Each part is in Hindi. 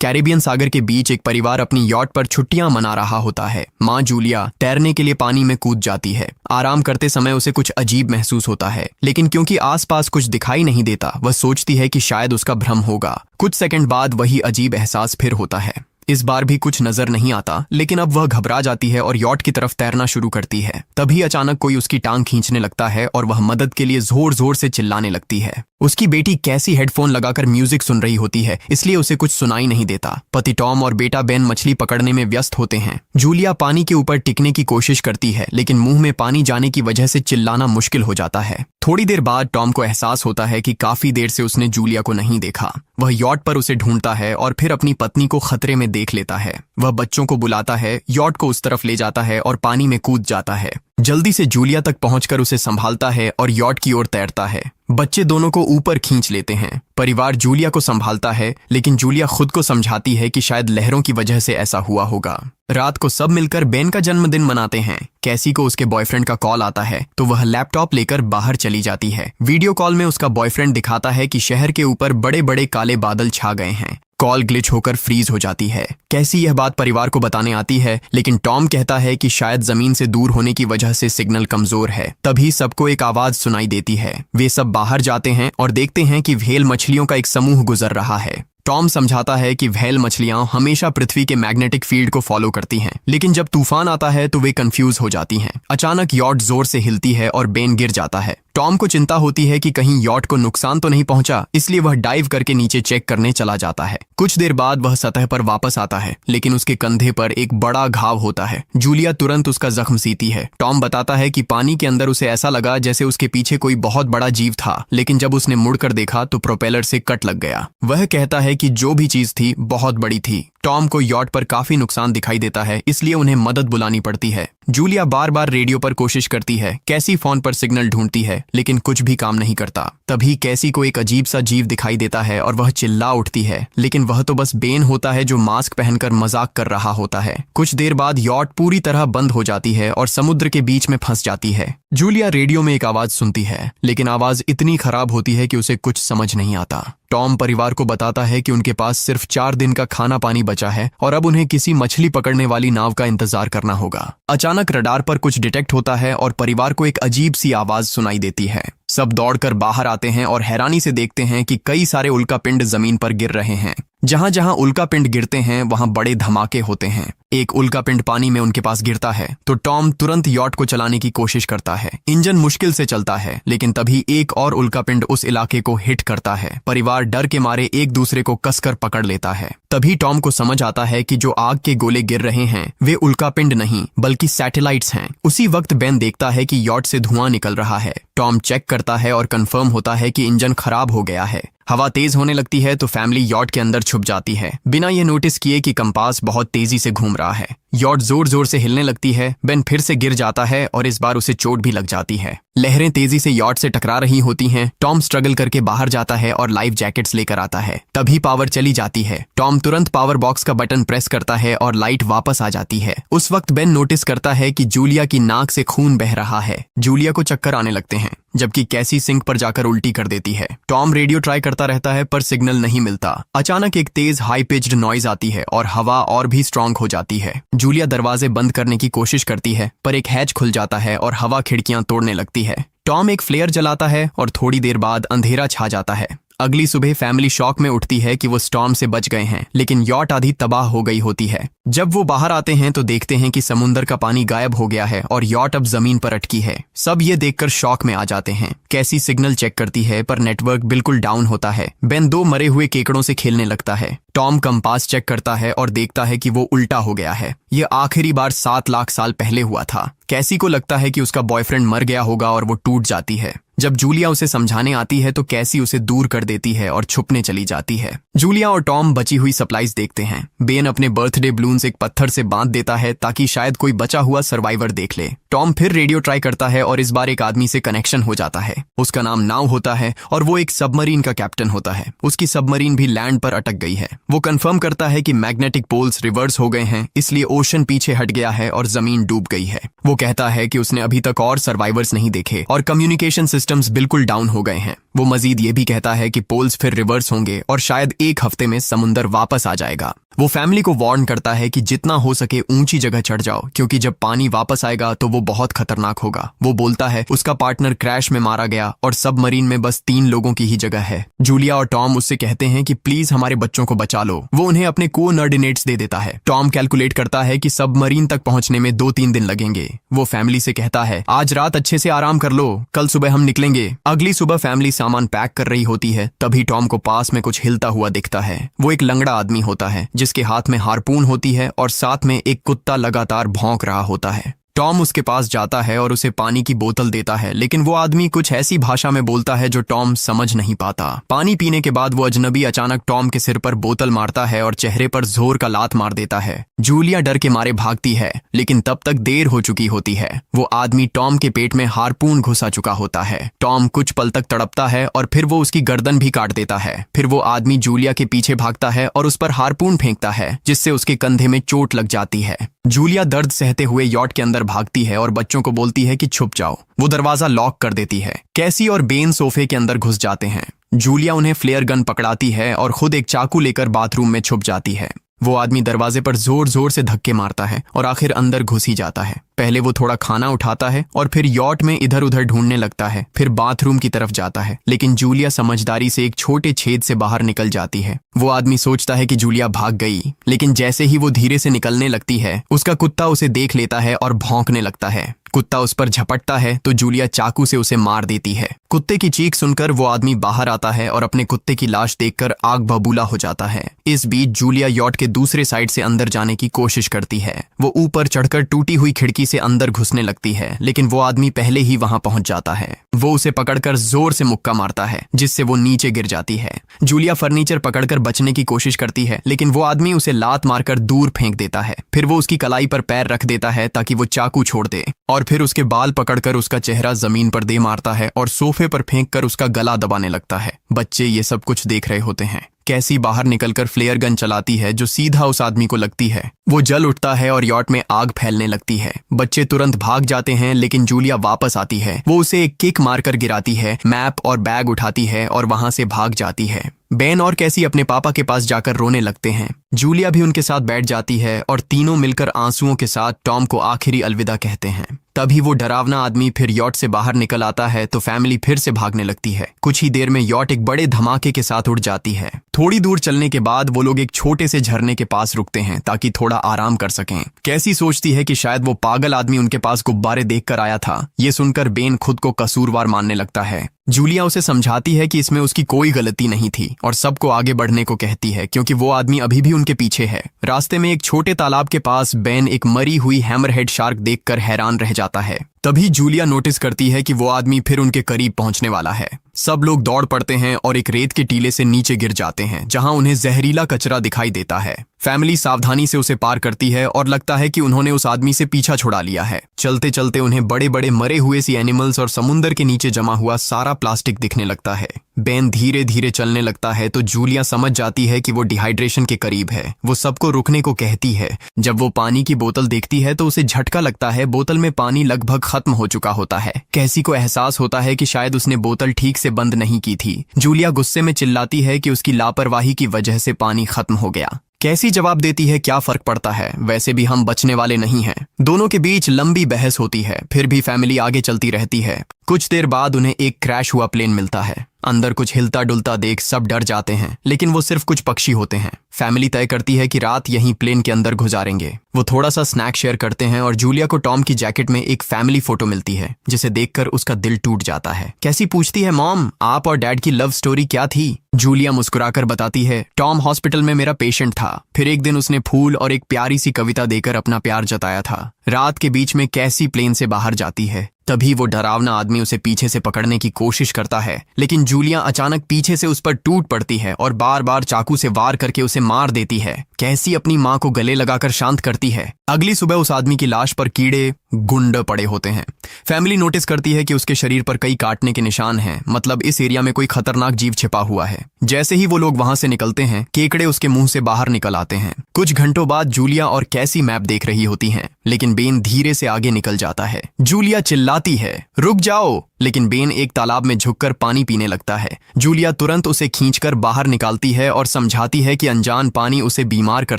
कैरिबियन सागर के बीच एक परिवार अपनी यॉट पर छुट्टियां मना रहा होता है। माँ जूलिया तैरने के लिए पानी में कूद जाती है। आराम करते समय उसे कुछ अजीब महसूस होता है, लेकिन क्योंकि आसपास कुछ दिखाई नहीं देता, वह सोचती है कि शायद उसका भ्रम होगा। कुछ सेकंड बाद वही अजीब एहसास फिर होता है। इस बार भी कुछ नजर नहीं आता, लेकिन अब वह घबरा जाती है और यॉट की तरफ तैरना शुरू करती है। तभी अचानक कोई उसकी टांग खींचने लगता है और वह मदद के लिए जोर जोर से चिल्लाने लगती है। उसकी बेटी कैसी हेडफोन लगाकर म्यूजिक सुन रही होती है, इसलिए उसे कुछ सुनाई नहीं देता। पति टॉम और बेटा बेन मछली पकड़ने में व्यस्त होते हैं। जूलिया पानी के ऊपर टिकने की कोशिश करती है, लेकिन मुंह में पानी जाने की वजह से चिल्लाना मुश्किल हो जाता है। थोड़ी देर बाद टॉम को एहसास होता है कि काफी देर से उसने जूलिया को नहीं देखा। वह यॉट पर उसे ढूंढता है और फिर अपनी पत्नी को खतरे में देख लेता है। वह बच्चों को बुलाता है, यॉट को उस तरफ ले जाता है और पानी में कूद जाता है। जल्दी से जूलिया तक पहुंचकर उसे संभालता है और यॉट की ओर तैरता है। बच्चे दोनों को ऊपर खींच लेते हैं। परिवार जूलिया को संभालता है, लेकिन जूलिया खुद को समझाती है कि शायद लहरों की वजह से ऐसा हुआ होगा। रात को सब मिलकर बेन का जन्मदिन मनाते हैं। कैसी को उसके बॉयफ्रेंड का कॉल आता है, तो वह लैपटॉप लेकर बाहर चली जाती है। वीडियो कॉल में उसका बॉयफ्रेंड दिखाता है कि शहर के ऊपर बड़े बड़े काले बादल छा गए हैं। कॉल ग्लिच होकर फ्रीज हो जाती है। कैसी यह बात परिवार को बताने आती है, लेकिन टॉम कहता है कि शायद जमीन से दूर होने की वजह से सिग्नल कमजोर है। तभी सबको एक आवाज सुनाई देती है। वे सब बाहर जाते हैं और देखते हैं कि व्हेल मछलियों का एक समूह गुजर रहा है। टॉम समझाता है कि व्हेल मछलियां हमेशा पृथ्वी के मैग्नेटिक फील्ड को फॉलो करती हैं, लेकिन जब तूफान आता है तो वे कंफ्यूज हो जाती हैं। अचानक यॉट जोर से हिलती है और बेन गिर जाता है। टॉम को चिंता होती है कि कहीं यॉट को नुकसान तो नहीं पहुंचा, इसलिए वह डाइव करके नीचे चेक करने चला जाता है। कुछ देर बाद वह सतह पर वापस आता है, लेकिन उसके कंधे पर एक बड़ा घाव होता है। जूलिया तुरंत उसका जख्म सीती है। टॉम बताता है कि पानी के अंदर उसे ऐसा लगा जैसे उसके पीछे कोई बहुत बड़ा जीव था, लेकिन जब उसने मुड़कर देखा तो प्रोपेलर से कट लग गया। वह कहता है कि जो भी चीज थी बहुत बड़ी थी। टॉम को यॉट पर काफी नुकसान दिखाई देता है, इसलिए उन्हें मदद बुलानी पड़ती है। जूलिया बार बार रेडियो पर कोशिश करती है। कैसी फोन पर सिग्नल ढूंढती है, लेकिन कुछ भी काम नहीं करता। तभी कैसी को एक अजीब सा जीव दिखाई देता है और वह चिल्ला उठती है, लेकिन वह तो बस बेन होता है जो मास्क पहनकर मजाक कर रहा होता है। कुछ देर बाद यॉट पूरी तरह बंद हो जाती है और समुद्र के बीच में फंस जाती है। जूलिया रेडियो में एक आवाज सुनती है, लेकिन आवाज इतनी खराब होती है कि उसे कुछ समझ नहीं आता। टॉम परिवार को बताता है कि उनके पास सिर्फ 4 दिन का खाना पानी बचा है और अब उन्हें किसी मछली पकड़ने वाली नाव का इंतजार करना होगा। अचानक रडार पर कुछ डिटेक्ट होता है और परिवार को एक अजीब सी आवाज सुनाई देती है। सब दौड़कर बाहर आते हैं और हैरानी से देखते हैं कि कई सारे उल्कापिंड जमीन पर गिर रहे हैं। जहां जहां उल्कापिंड गिरते हैं वहां बड़े धमाके होते हैं। एक उल्कापिंड पानी में उनके पास गिरता है तो टॉम तुरंत यॉट को चलाने की कोशिश करता है। इंजन मुश्किल से चलता है, लेकिन तभी एक और उल्कापिंड उस इलाके को हिट करता है। परिवार डर के मारे एक दूसरे को कसकर पकड़ लेता है। तभी टॉम को समझ आता है कि जो आग के गोले गिर रहे हैं वे उल्कापिंड नहीं बल्कि सैटेलाइट्स हैं। उसी वक्त बेन देखता है कि यॉट से धुआं निकल रहा है। टॉम चेक करता है और कंफर्म होता है कि इंजन खराब हो गया है। हवा तेज होने लगती है तो फैमिली यॉट के अंदर छुप जाती है, बिना ये नोटिस किए कि कंपास बहुत तेजी से घूम रहा है। यॉट जोर जोर से हिलने लगती है। बेन फिर से गिर जाता है और इस बार उसे चोट भी लग जाती है। लहरें तेजी से यॉट से टकरा रही होती हैं। टॉम स्ट्रगल करके बाहर जाता है और लाइफ जैकेट्स लेकर आता है। तभी पावर चली जाती है। टॉम तुरंत पावर बॉक्स का बटन प्रेस करता है और लाइट वापस आ जाती है। उस वक्त बेन नोटिस करता है कि जूलिया की नाक से खून बह रहा है। जूलिया को चक्कर आने लगते हैं, जबकि कैसी सिंक पर जाकर उल्टी कर देती है। टॉम रेडियो ट्राई करता रहता है पर सिग्नल नहीं मिलता। अचानक एक तेज हाई पिच्ड नॉइज आती है और हवा और भी स्ट्रांग हो जाती है। जूलिया दरवाजे बंद करने की कोशिश करती है, पर एक हैच खुल जाता है और हवा खिड़कियां तोड़ने लगती है। टॉम एक फ्लेयर जलाता है और थोड़ी देर बाद अंधेरा छा जाता है। अगली सुबह फैमिली शॉक में उठती है कि वो स्टॉर्म से बच गए हैं, लेकिन यॉट आधी तबाह हो गई होती है। जब वो बाहर आते हैं तो देखते हैं कि समुद्र का पानी गायब हो गया है और यॉट अब जमीन पर अटकी है। सब ये देखकर शॉक में आ जाते हैं। कैसी सिग्नल चेक करती है पर नेटवर्क बिल्कुल डाउन होता है। बेन 2 मरे हुए केकड़ों से खेलने लगता है। टॉम कंपास चेक करता है और देखता है कि वो उल्टा हो गया है। ये आखिरी बार 7 लाख साल पहले हुआ था। कैसी को लगता है कि उसका बॉयफ्रेंड मर गया होगा और वो टूट जाती है। जब जूलिया उसे समझाने आती है तो कैसी उसे दूर कर देती है और छुपने चली जाती है। जूलिया और टॉम बची हुई सप्लाईज देखते हैं। बेन अपने बर्थडे बलून्स एक पत्थर से बांध देता है ताकि शायद कोई बचा हुआ सर्वाइवर देख ले। टॉम फिर रेडियो ट्राई करता है और इस बार एक आदमी से कनेक्शन हो जाता है। उसका नाम नाव होता है और वो एक सबमरीन का कैप्टन होता है। उसकी सबमरीन भी लैंड पर अटक गई है। वो कंफर्म करता है कि मैग्नेटिक पोल्स रिवर्स हो गए हैं, इसलिए ओशन पीछे हट गया है और जमीन डूब गई है। वो कहता है कि उसने अभी तक और सर्वाइवर्स नहीं देखे और कम्युनिकेशन सिस्टम सिस्टम्स बिल्कुल डाउन हो गए हैं। वो मजीद ये भी कहता है कि पोल्स फिर रिवर्स होंगे और शायद एक हफ्ते में समुंदर वापस आ जाएगा। वो फैमिली को वार्न करता है कि जितना हो सके ऊंची जगह चढ़ जाओ, क्योंकि जब पानी वापस आएगा तो वो बहुत खतरनाक होगा। वो बोलता है उसका पार्टनर क्रैश में मारा गया और सबमरीन में बस 3 लोगों की ही जगह है। जूलिया और टॉम उससे कहते हैं कि प्लीज हमारे बच्चों को बचा लो। वो उन्हें अपने कोऑर्डिनेट्स दे देता है। टॉम कैलकुलेट करता है कि सबमरीन तक पहुंचने में 2-3 दिन लगेंगे। वो फैमिली से कहता है आज रात अच्छे से आराम कर लो, कल सुबह हम निकलेंगे। अगली सुबह फैमिली सामान पैक कर रही होती है, तभी टॉम को पास में कुछ हिलता हुआ दिखता है। वो एक लंगड़ा आदमी होता है जिसके हाथ में हारपून होती है और साथ में एक कुत्ता लगातार भौंक रहा होता है। टॉम उसके पास जाता है और उसे पानी की बोतल देता है, लेकिन वो आदमी कुछ ऐसी भाषा में बोलता है जो टॉम समझ नहीं पाता। पानी पीने के बाद वो अजनबी अचानक टॉम के सिर पर बोतल मारता है और चेहरे पर जोर का लात मार देता है। जूलिया डर के मारे भागती है, लेकिन तब तक देर हो चुकी होती है। वो आदमी टॉम के पेट में हारपून घुसा चुका होता है। टॉम कुछ पल तक तड़पता है और फिर वो उसकी गर्दन भी काट देता है। फिर वो आदमी जूलिया के पीछे भागता है और उस पर हारपून फेंकता है, जिससे उसके कंधे में चोट लग जाती है। जूलिया दर्द सहते हुए यॉट के अंदर भागती है और बच्चों को बोलती है कि छुप जाओ। वो दरवाजा लॉक कर देती है। कैसी और बेन सोफे के अंदर घुस जाते हैं। जूलिया उन्हें फ्लेयर गन पकड़ाती है और खुद एक चाकू लेकर बाथरूम में छुप जाती है। वो आदमी दरवाजे पर जोर जोर से धक्के मारता है और आखिर अंदर घुस ही जाता है। पहले वो थोड़ा खाना उठाता है और फिर यॉट में इधर उधर ढूंढने लगता है, फिर बाथरूम की तरफ जाता है, लेकिन जूलिया समझदारी से एक छोटे छेद से बाहर निकल जाती है। वो आदमी सोचता है कि जूलिया भाग गई, लेकिन जैसे ही वो धीरे से निकलने लगती है, उसका कुत्ता उसे देख लेता है और भौंकने लगता है। कुत्ता उस पर झपटता है तो जूलिया चाकू से उसे मार देती है। कुत्ते की चीख सुनकर वो आदमी बाहर आता है और अपने कुत्ते की लाश देखकर आग बबूला हो जाता है। इस बीच जूलिया यॉट के दूसरे साइड से अंदर जाने की कोशिश करती है। वो ऊपर चढ़कर टूटी हुई खिड़की से अंदर घुसने लगती है, लेकिन वो आदमी पहले ही वहां पहुंच जाता है। वो उसे पकड़कर जोर से मुक्का मारता है, जिससे वो नीचे गिर जाती है। जूलिया फर्नीचर पकड़कर बचने की कोशिश करती है, लेकिन वो आदमी उसे लात मारकर दूर फेंक देता है। फिर वो उसकी कलाई पर पैर रख देता है ताकि वो चाकू छोड़ दे, और फिर उसके बाल पकड़कर उसका चेहरा जमीन पर दे मारता है और सोफे पर फेंककर उसका गला दबाने लगता है। बच्चे ये सब कुछ देख रहे होते हैं। कैसी बाहर निकलकर फ्लेयर गन चलाती है जो सीधा उस आदमी को लगती है। वो जल उठता है और यॉट में आग फैलने लगती है। बच्चे तुरंत भाग जाते हैं, लेकिन जूलिया वापस आती है। वो उसे एक किक मारकर गिराती है, मैप और बैग उठाती है और वहां से भाग जाती है। बेन और कैसी अपने पापा के पास जाकर रोने लगते हैं। जूलिया भी उनके साथ बैठ जाती है और तीनों मिलकर आंसुओं के साथ टॉम को आखिरी अलविदा कहते हैं। तभी वो डरावना आदमी फिर यॉट से बाहर निकल आता है तो फैमिली फिर से भागने लगती है। कुछ ही देर में यॉट एक बड़े धमाके के साथ उड़ जाती है। थोड़ी दूर चलने के बाद वो लोग एक छोटे से झरने के पास रुकते हैं ताकि थोड़ा आराम कर सकें। कैसी सोचती है कि शायद वो पागल आदमी उनके पास गुब्बारे देखकर आया था। ये सुनकर बेन खुद को कसूरवार मानने लगता है। जूलिया उसे समझाती है कि इसमें उसकी कोई गलती नहीं थी और सबको आगे बढ़ने को कहती है, क्योंकि वो आदमी अभी भी उनके पीछे है। रास्ते में एक छोटे तालाब के पास बेन एक मरी हुई हैमरहेड शार्क देखकर हैरान रह जाता है। तभी जूलिया नोटिस करती है कि वो आदमी फिर उनके करीब पहुंचने वाला है। सब लोग दौड़ पड़ते हैं और एक रेत के टीले से नीचे गिर जाते हैं, जहां उन्हें जहरीला कचरा दिखाई देता है। फैमिली सावधानी से उसे पार करती है और लगता है कि उन्होंने उस आदमी से पीछा छुड़ा लिया है। चलते चलते उन्हें बड़े बड़े मरे हुए सी एनिमल्स और समुंदर के नीचे जमा हुआ सारा प्लास्टिक दिखने लगता है। बेन धीरे धीरे चलने लगता है तो जूलिया समझ जाती है कि वो डिहाइड्रेशन के करीब है। वो सबको रुकने को कहती है। जब वो पानी की बोतल देखती है तो उसे झटका लगता है। बोतल में पानी लगभग खत्म हो चुका होता है। कैसी को एहसास होता है कि शायद उसने बोतल ठीक से बंद नहीं की थी। जूलिया गुस्से में चिल्लाती है कि उसकी लापरवाही की वजह से पानी खत्म हो गया। कैसी जवाब देती है, क्या फर्क पड़ता है, वैसे भी हम बचने वाले नहीं हैं। दोनों के बीच लंबी बहस होती है, फिर भी फैमिली आगे चलती रहती है। कुछ देर बाद उन्हें एक क्रैश हुआ प्लेन मिलता है। अंदर कुछ हिलता डुलता देख सब डर जाते हैं, लेकिन वो सिर्फ कुछ पक्षी होते हैं। फैमिली तय करती है कि रात यहीं प्लेन के अंदर गुजारेंगे। वो थोड़ा सा स्नैक शेयर करते हैं और जूलिया को टॉम की जैकेट में एक फैमिली फोटो मिलती है, जिसे देखकर उसका दिल टूट जाता है। कैसी पूछती है, मॉम आप और डैड की लव स्टोरी क्या थी? जूलिया मुस्कुराकर बताती है, टॉम हॉस्पिटल में मेरा पेशेंट था। फिर एक दिन उसने फूल और एक प्यारी सी कविता देकर अपना प्यार जताया था। रात के बीच में कैसी प्लेन से बाहर जाती है। तभी वो डरावना आदमी उसे पीछे से पकड़ने की कोशिश करता है, लेकिन जूलिया अचानक पीछे से उस पर टूट पड़ती है और बार बार चाकू से वार करके उसे मार देती है। कैसी अपनी माँ को गले लगाकर शांत करती है। अगली सुबह उस आदमी की लाश पर कीड़े गुंड पड़े होते हैं। फैमिली नोटिस करती है कि उसके शरीर पर कई काटने के निशान हैं, मतलब इस एरिया में कोई खतरनाक जीव छिपा हुआ है। जैसे ही वो लोग वहां से निकलते हैं, केकड़े उसके मुंह से बाहर निकल आते हैं। कुछ घंटों बाद जूलिया और कैसी मैप देख रही होती हैं, लेकिन बेन धीरे से आगे निकल जाता है। जूलिया चिल्लाती है, रुक जाओ, लेकिन बेन एक तालाब में झुककर पानी पीने लगता है। जूलिया तुरंत उसे खींचकर बाहर निकालती है और समझाती है कि अनजान पानी उसे बीमार कर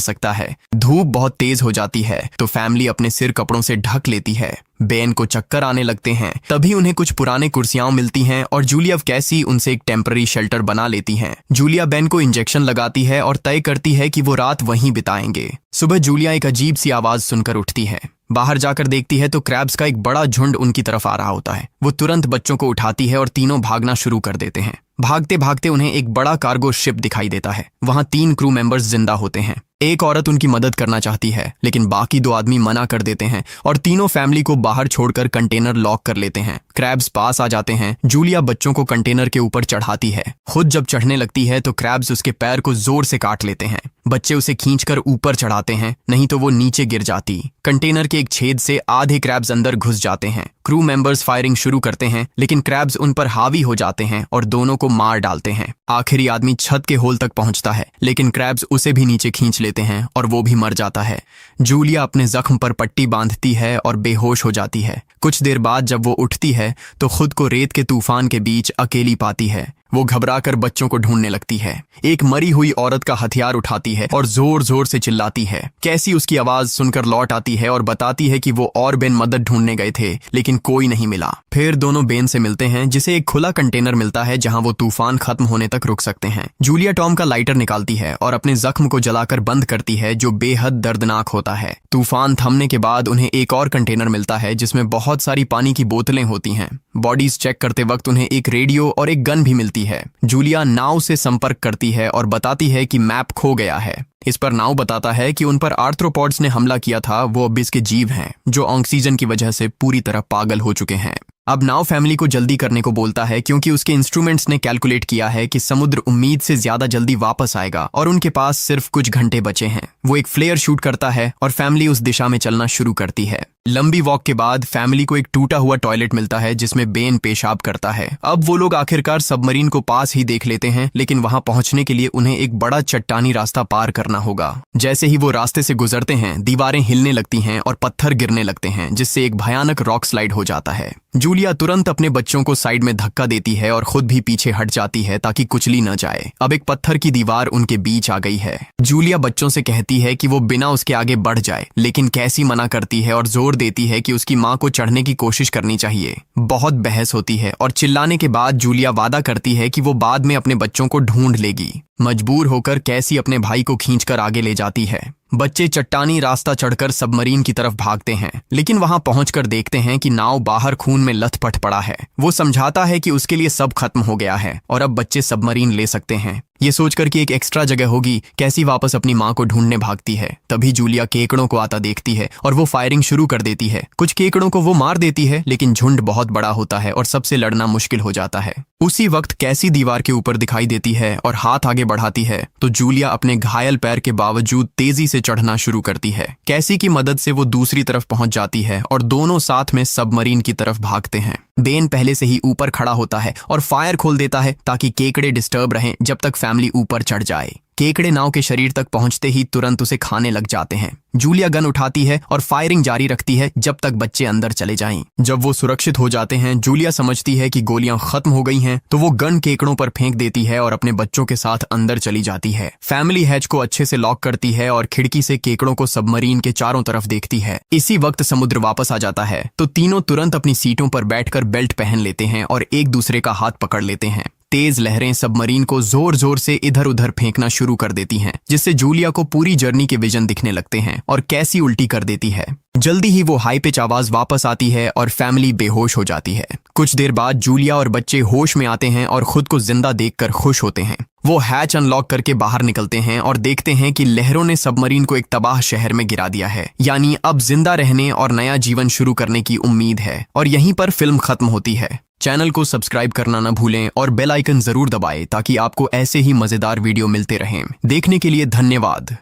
सकता है। धूप बहुत तेज हो जाती है तो फैमिली अपने सिर कपड़ों से ढक लेती है। बेन को चक्कर आने लगते हैं। तभी उन्हें कुछ पुराने कुर्सियां मिलती हैं और जूलिया कैसी उनसे एक टेम्पररी शेल्टर बना लेती हैं। जूलिया बेन को इंजेक्शन लगाती है और तय करती है कि वो रात वहीं बिताएंगे। सुबह जूलिया एक अजीब सी आवाज सुनकर उठती है। बाहर जाकर देखती है तो क्रैब्स का एक बड़ा झुंड उनकी तरफ आ रहा होता है। वो तुरंत बच्चों को उठाती है और तीनों भागना शुरू कर देते हैं। भागते भागते उन्हें एक बड़ा कार्गो शिप दिखाई देता है। वहां 3 क्रू मेंबर्स जिंदा होते हैं। एक औरत उनकी मदद करना चाहती है लेकिन बाकी 2 आदमी मना कर देते हैं और तीनों फैमिली को बाहर छोड़कर कंटेनर लॉक कर लेते हैं। क्रैब्स पास आ जाते हैं। जूलिया बच्चों को कंटेनर के ऊपर चढ़ाती है। खुद जब चढ़ने लगती है तो क्रैब्स उसके पैर को जोर से काट लेते हैं। बच्चे उसे खींचकर ऊपर चढ़ाते हैं, नहीं तो वो नीचे गिर जाती। कंटेनर के एक छेद से आधे क्रैब्स अंदर घुस जाते हैं। क्रू मेंबर्स फायरिंग शुरू करते हैं लेकिन क्रैब्स उन पर हावी हो जाते हैं और दोनों को मार डालते हैं। आखिरी आदमी छत के होल तक पहुंचता है लेकिन क्रैब्स उसे भी नीचे खींच लेते हैं और वो भी मर जाता है। जूलिया अपने जख्म पर पट्टी बांधती है और बेहोश हो जाती है। कुछ देर बाद जब वो उठती है तो खुद को रेत के तूफान के बीच अकेली पाती है। वो घबराकर बच्चों को ढूंढने लगती है। एक मरी हुई औरत का हथियार उठाती है और जोर जोर से चिल्लाती है। कैसी उसकी आवाज सुनकर लौट आती है और बताती है कि वो और बेन मदद ढूंढने गए थे लेकिन कोई नहीं मिला। फिर दोनों बेन से मिलते हैं जिसे एक खुला कंटेनर मिलता है जहां वो तूफान खत्म होने तक रुक सकते हैं। जूलिया टॉम का लाइटर निकालती है और अपने जख्म को जलाकर बंद करती है जो बेहद दर्दनाक होता है। तूफान थमने के बाद उन्हें एक और कंटेनर मिलता है जिसमें बहुत सारी पानी की बोतलें होती हैं। बॉडीज चेक करते वक्त उन्हें एक रेडियो और एक गन भी मिलती है। जूलिया नाव से संपर्क करती है और बताती है कि मैप खो गया है। इस पर नाव बताता है कि उन पर आर्थ्रोपॉड्स ने हमला किया था, वो अब इसके जीव हैं जो ऑक्सीजन की वजह से पूरी तरह पागल हो चुके हैं। अब नाव फैमिली को जल्दी करने को बोलता है क्योंकि उसके इंस्ट्रूमेंट्स ने कैलकुलेट किया है कि समुद्र उम्मीद से ज्यादा जल्दी वापस आएगा और उनके पास सिर्फ कुछ घंटे बचे हैं। वो एक फ्लेयर शूट करता है और फैमिली उस दिशा में चलना शुरू करती है। लंबी वॉक के बाद फैमिली को एक टूटा हुआ टॉयलेट मिलता है जिसमें बेन पेशाब करता है। अब वो लोग आखिरकार सबमरीन को पास ही देख लेते हैं लेकिन वहां पहुंचने के लिए उन्हें एक बड़ा चट्टानी रास्ता पार करना होगा। जैसे ही वो रास्ते से गुजरते हैं दीवारें हिलने लगती हैं और पत्थर गिरने लगते हैं जिससे एक भयानक रॉक स्लाइड हो जाता है। जूलिया तुरंत अपने बच्चों को साइड में धक्का देती है और खुद भी पीछे हट जाती है ताकि कुचली न जाए। अब एक पत्थर की दीवार उनके बीच आ गई है। जूलिया बच्चों से कहती है कि वो बिना उसके आगे बढ़ जाए लेकिन कैसी मना करती है और जोर देती है कि उसकी मां को चढ़ने की कोशिश करनी चाहिए। बहुत बहस होती है और चिल्लाने के बाद जूलिया वादा करती है कि वो बाद में अपने बच्चों को ढूंढ लेगी। मजबूर होकर कैसी अपने भाई को खींचकर आगे ले जाती है। बच्चे चट्टानी रास्ता चढ़कर सबमरीन की तरफ भागते हैं लेकिन वहां पहुंचकर देखते हैं कि नाव बाहर खून में लथपथ पड़ा है। वो समझाता है कि उसके लिए सब खत्म हो गया है और अब बच्चे सबमरीन ले सकते हैं। ये सोचकर कि एक एक्स्ट्रा जगह होगी कैसी वापस अपनी मां को ढूंढने भागती है। तभी जूलिया केकड़ों को आता देखती है और वो फायरिंग शुरू कर देती है। कुछ केकड़ों को वो मार देती है लेकिन झुंड बहुत बड़ा होता है और सबसे लड़ना मुश्किल हो जाता है। उसी वक्त कैसी दीवार के ऊपर दिखाई देती है और हाथ आगे बढ़ाती है तो जूलिया अपने घायल पैर के बावजूद तेजी से चढ़ना शुरू करती है। कैसी की मदद से वो दूसरी तरफ पहुंच जाती है और दोनों साथ में सबमरीन की तरफ भागते हैं। बेन पहले से ही ऊपर खड़ा होता है और फायर खोल देता है ताकि केकड़े डिस्टर्ब रहें जब तक फैमिली ऊपर चढ़ जाए। केकड़े नाव के शरीर तक पहुंचते ही तुरंत उसे खाने लग जाते हैं। जूलिया गन उठाती है और फायरिंग जारी रखती है जब तक बच्चे अंदर चले जाएं। जब वो सुरक्षित हो जाते हैं जूलिया समझती है कि गोलियां खत्म हो गई हैं तो वो गन केकड़ों पर फेंक देती है और अपने बच्चों के साथ अंदर चली जाती है। फैमिली हैच को अच्छे से लॉक करती है और खिड़की से केकड़ों को सबमरीन के चारों तरफ देखती है। इसी वक्त समुद्र वापस आ जाता है तो तीनों तुरंत अपनी सीटों पर बैठकर बेल्ट पहन लेते हैं और एक दूसरे का हाथ पकड़ लेते हैं। तेज लहरें सबमरीन को जोर जोर से इधर उधर फेंकना शुरू कर देती हैं जिससे जूलिया को पूरी जर्नी के विजन दिखने लगते हैं और कैसी उल्टी कर देती है। जल्दी ही वो हाई पिच आवाज वापस आती है और फैमिली बेहोश हो जाती है। कुछ देर बाद जूलिया और बच्चे होश में आते हैं और खुद को जिंदा देखकर खुश होते हैं। वो हैच अनलॉक करके बाहर निकलते हैं और देखते हैं कि लहरों ने सबमरीन को एक तबाह शहर में गिरा दिया है। यानी अब जिंदा रहने और नया जीवन शुरू करने की उम्मीद है। और यहीं पर फिल्म खत्म होती है। चैनल को सब्सक्राइब करना न भूलें और बेल आइकन जरूर दबाएं ताकि आपको ऐसे ही मजेदार वीडियो मिलते रहें। देखने के लिए धन्यवाद।